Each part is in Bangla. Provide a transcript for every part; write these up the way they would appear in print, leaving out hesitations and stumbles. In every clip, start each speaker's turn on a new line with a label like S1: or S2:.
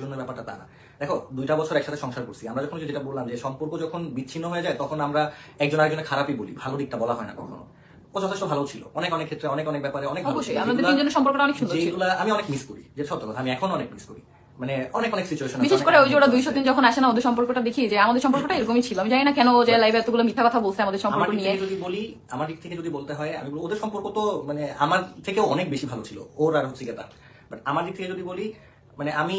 S1: জন্য ব্যাপারটা তা না। দেখো 2টা বছর একসাথে সংসার করছি, আমরা যখন যেটা বললাম যে সম্পর্ক যখন বিচ্ছিন্ন হয়ে যায় তখন আমরা একজন আরেকজনের খারাপই বলি, ভালো দিকটা বলা হয় না কখনো। ও যথেষ্ট ভালো ছিল অনেক অনেক ক্ষেত্রে, অনেক অনেক ব্যাপারে অনেক ভালো ছিল।
S2: অবশ্যই আমাদের তিনজনের সম্পর্কটা অনেক সুন্দর ছিল।
S1: যেগুলো আমি অনেক মিস করি, যে সত্য কথা, আমি এখন অনেক মিস করি, মানে অনেক অনেক সিচুয়েশন।
S2: বিশেষ করে ওই যে ওরা 203 যখন আসে না, ওদের সম্পর্কটা দেখি যে আমাদের সম্পর্কটা এরকমই ছিল। আমি জানি না কেন যে লাইভে এতগুলো মিথ্যা কথা বলছে আমাদের সম্পর্ক নিয়ে।
S1: যদি বলি, আমার দিক থেকে যদি বলতে হয়, আমি বলবো ওদের সম্পর্ক তো মানে আমার থেকেও অনেক বেশি ভালো ছিল, ওর আর হচ্ছে গেতা। বাট আমার দিক থেকে যদি বলি, মানে আমি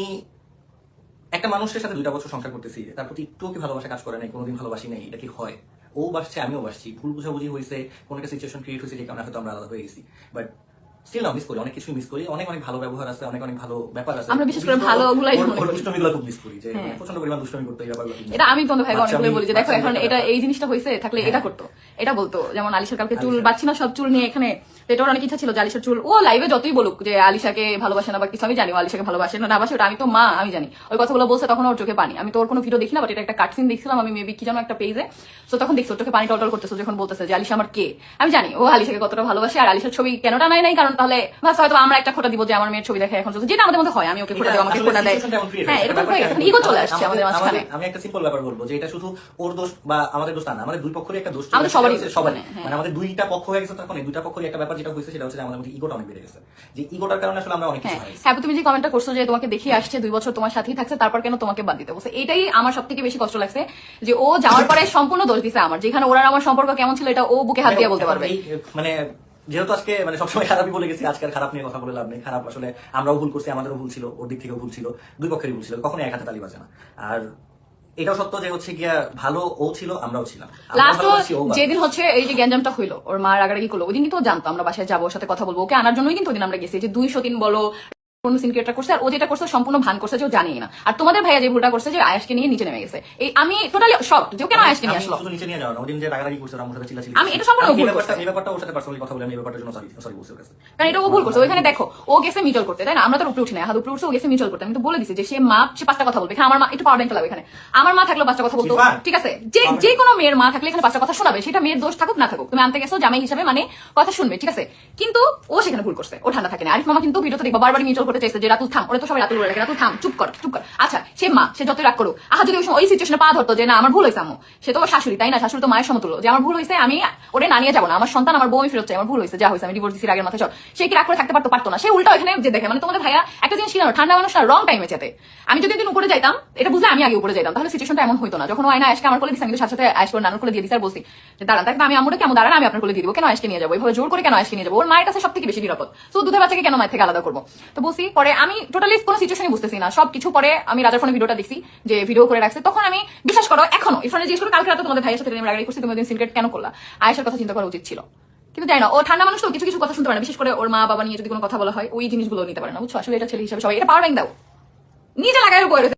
S1: একটা মানুষের সাথে 2টা বছর সংসার করতেছি, তার প্রতি একটুও কি ভালোবাসা কাজ করে নাই, কোনোদিন ভালোবাসি নাই, এটা কি হয়? ও বাসছে, আমিও বাসছি, ভুল বুঝাবুঝি হয়েছে, কোনো একটা সিচুয়েশন ক্রিয়েট হয়েছে, যে কারণে হয়তো আমরা আলাদা হয়ে গেছি। বাট স্টিল না, মিস করি, অনেক কিছু মিস করি, অনেক অনেক ভালো ব্যবহার আছে, অনেক অনেক ভালো ব্যাপার আছে।
S2: আমরা বিশেষ করে ভালোগুলাই মনে করি,
S1: দুষ্টমিগুলো খুব মিস করি, যে প্রচন্ড পরিমাণ দুষ্টমি করতে, এই ব্যাপারগুলো।
S2: এটা আমি তোমাদের ভাই অনেকগুলো বলি যে দেখো এখন এটা এই জিনিসটা হয়েছে থাকলে এটা করতো, এটা বলতো। যেমন আলিশার কালকে চুল বাঁচছি না, সব চুল নিয়ে এখানে, এটার অনেক ইচ্ছা ছিল যে আলিশার চুল, ও লাইভে যতই বলুক যে আলিশাকে ভালোবাসে না বা কিছু, আমি জানি ও আলিশাকে ভালোবাসে না বাসে, ওটা আমি তো মা, আমি জানি। ওই কথাগুলো বলছে তখন ওর চোখে পানি, আমি তো ওর কোনো ভিডিও দেখি না, বাট এটা একটা কাট সিন দেখছিলাম আমি, মেবি কি যেন একটা পেজে। তো তখন দেখছি ওর চোখে পানি টলটল করতেছে যখন বলতেছে যে আলিশা আমার কে। আমি জানি ও আলিশাকে কতটা ভালোবাসে, আর আলিশার ছবি কেন টানাই নাই, কারণ তাহলে ভাবছে হয়তো আমরা একটা খোটা দিব যে আমার মেয়ের ছবি দেখে এখন যেটা আমাদের মধ্যে হয়, আমি ওকে খোটা দেবো, আমাকে খোটা দেয়। হ্যাঁ, এরকম হয়ে গেছে, ইগো চলে আসছে আমাদের মাঝখানে।
S1: আমি একটা সিম্পল ব্যাপার বলবো যে এটা শুধু ওর দোষ বা আমাদের দোষ না, আমাদের দুই পক্ষেরই একটা দোষ,
S2: আমাদের সবারই,
S1: সবারই। মানে আমাদের 2টা পক্ষ হয়ে গেছে, তখন এই 2টা পক্ষেরই একটা ব্যাপার যেটা হয়েছে, সেটা হচ্ছে আমাদের মধ্যে ইগোটা অনেক বেড়ে গেছে, যে ইগোটার কারণে আসলে আমরা অনেক কিছু হারাইছি।
S2: হ্যাঁ, তুমি যে কমেন্টটা করছো যে তোমাকে দেখিয়ে আসছে 2 বছর তোমার সাথেই থাকছে, তারপর কেন তোমাকে বাদ দিতে বলছে, এটাই আমার সবথেকে বেশি কষ্ট লাগছে, যে ও যাওয়ার পরে সম্পূর্ণ দোষ দিছে আমার, যেখানে ওরা আমার সম্পর্ক কেমন ছিল এটা ও বুকে হাত দিয়ে বলতে পারবে।
S1: মানে যেহেতু আজকে মানে সবসময় খারাপই বলে গেছি, আজকে খারাপ নিয়ে কথা বলে লাভ নেই। খারাপ আসলে আমরাও ভুল করছি, আমাদেরও ভুল ছিল, ওর দিক থেকেও ভুল ছিল, দুই পক্ষেরই ভুল ছিল, কখনো এক হাতে তালি বাজে না। আর এটাও সত্য যে হচ্ছে গিয়া ভালো ও ছিল, আমরাও ছিলাম।
S2: লাস্ট যেদিন হচ্ছে এই যে গ্যাঞ্জামটা হইলো, ওর মা রাগারাগি করলো, ওই দিন কিন্তু ও জানতো আমরা বাসায় যাবো, ওর সাথে কথা বলবো, ওকে আনার জন্যই কিন্তু ওই দিন আমরা গেছি। যে 203 বলো কোনো সিন ক্রিয়েটর করছে, আর ও যেটা করছে সম্পূর্ণ ভান করছে যে ও জানেই না। আর তোমাদের ভাইয়া যে ভুলটা করছে যে আয়াসকে নিয়ে নিচে নেমে গেছে, এই আমি টোটালি শকড যে ও কেন আয়াসকে নিয়ে আসলো।
S1: শুধু নিচে নিয়ে যাও না, ওদিন যে রাগারাগি করছে, আমার সাথে চিল্লাচিল্লি,
S2: আমি এটা সম্পূর্ণ ভুল করছে।
S1: এই ব্যাপারটা ওর সাথে পার্সোনালি কথা বলে আমি এই ব্যাপারটার জন্য সরি বলছি ওর কাছে,
S2: কারণ এটা ও ভুল করছে। ওইখানে দেখো ও গেছে মিউচুয়াল করতে, তাই না? আমরা তো উপরে উঠি না, হাত উপরে উঠছে, ও গেছে মিউচুয়াল করতে। আমি তো বলে দিছি যে সে মা, সে 5টা কথা বলবে। এখানে আমার মা একটু পাওয়ার ব্যাংক লাগবে, এখানে আমার মা থাকলে 5টা কথা বলতো, ঠিক আছে? যে কোনো মেয়ের মা থাকলে এখানে 5টা কথা শোনাবে, সেটা মেয়ের দোষ থাকুক না থাকুক, তুমি আনতে গেছো জামাই হিসাবে, মানে কথা শুনবে, ঠিক আছে? কিন্তু ও সেখানে ভুল করছে, ও ঠান্ডা থাকে না। আরিফ মামা কিন্তু ভিডিওতে দেখবো বারবার মিউচুয়াল করতে চাইছে যে রাতুল থাম, ওরা তো সবাই রাতুল বলে রাখে, রাতুল থাম, চুপ কর চুপ কর। আচ্ছা, সে মা, সে যতই রাগ করুক, যদি ওই সিচুয়েশনে পা ধরতো যে না আমার ভুল হয়েছে আম্মু, সে তো শাশুড়ি, তাই না? শাশুড়ি তো মায়ের সমতুল্য, যে আমার ভুল হয়েছে, আমি ওরে না নিয়ে যাবো না, আমার সন্তান, আমার বউ আমি ফেরত চাই, আমার ভুল হয়েছে, যা হয়েছে, আমি ডিভোর্স দিছি আগের মাথায় চল। সে কি রাগ করে থাকতে পারতো না? সে উল্টা এখানে যে দেখে, মানে তোমাদের ভাইয়া একটা জিনিস ছিল, ঠান্ডা মানুষ না, রং টাইমে যেতে। আমি যদি একদিন উপরে যাইতাম, এটা বুঝলে আমি আগে উপরে যাইতাম, তাহলে সিচুয়েশনটা এমন হইতো না। যখন ও আয়না আজকে আমার কোলে দিচ্ছে, আমি সাথে সাথে আয়স করে নানুর কোলে দিয়ে দিচ্ছি, আর বলছি যে দাঁড়ান, তাই আমি আমুরে কেমন দাঁড়ান, আমি আপনার কোলে দিয়ে দিব, কেন আজকে নিয়ে যাবো এইভাবে জোর করে, কেন আজকে নিয়ে যাবো? ওর মায়ের কাছে সব থেকে বেশি নিরাপদ, তো দুধের বাচ্চাকে কেন মায়ের থেকে আলাদা করবো? তো বলছি, পরে আমি টোটালি কোনো সিচুয়েশনই বুঝতেছি না, সবকিছু। পরে আমি রাজার ফোনে ভিডিওটা দেখছি, যে ভিডিও করে রাখছে, তখন আমি বিশ্বাস করো এখনো ইরফানে জিজ্ঞেস করো, কালকে রাতে তোমাদের ভাইয়ের সাথে রাগারাগি করছি, তুমি ওদিন সিনক্রেট কেন করলা? আয়েশার কথা চিন্তা করা উচিত ছিল, কিন্তু জানি না, ও ঠান্ডা মানুষ তো কিছু কিছু কথা শুনতে পারে না। বিশেষ করে ওর মা বাবা নিয়ে যদি কোনো কথা বলা হয়, ওই জিনিসগুলো নিতে পারে না, বুঝছো? আসলে এটা ছেলে হিসাবে সবাই এটা পাওয়ার ব্যাংক দাও, নিজে লাগাই উপরে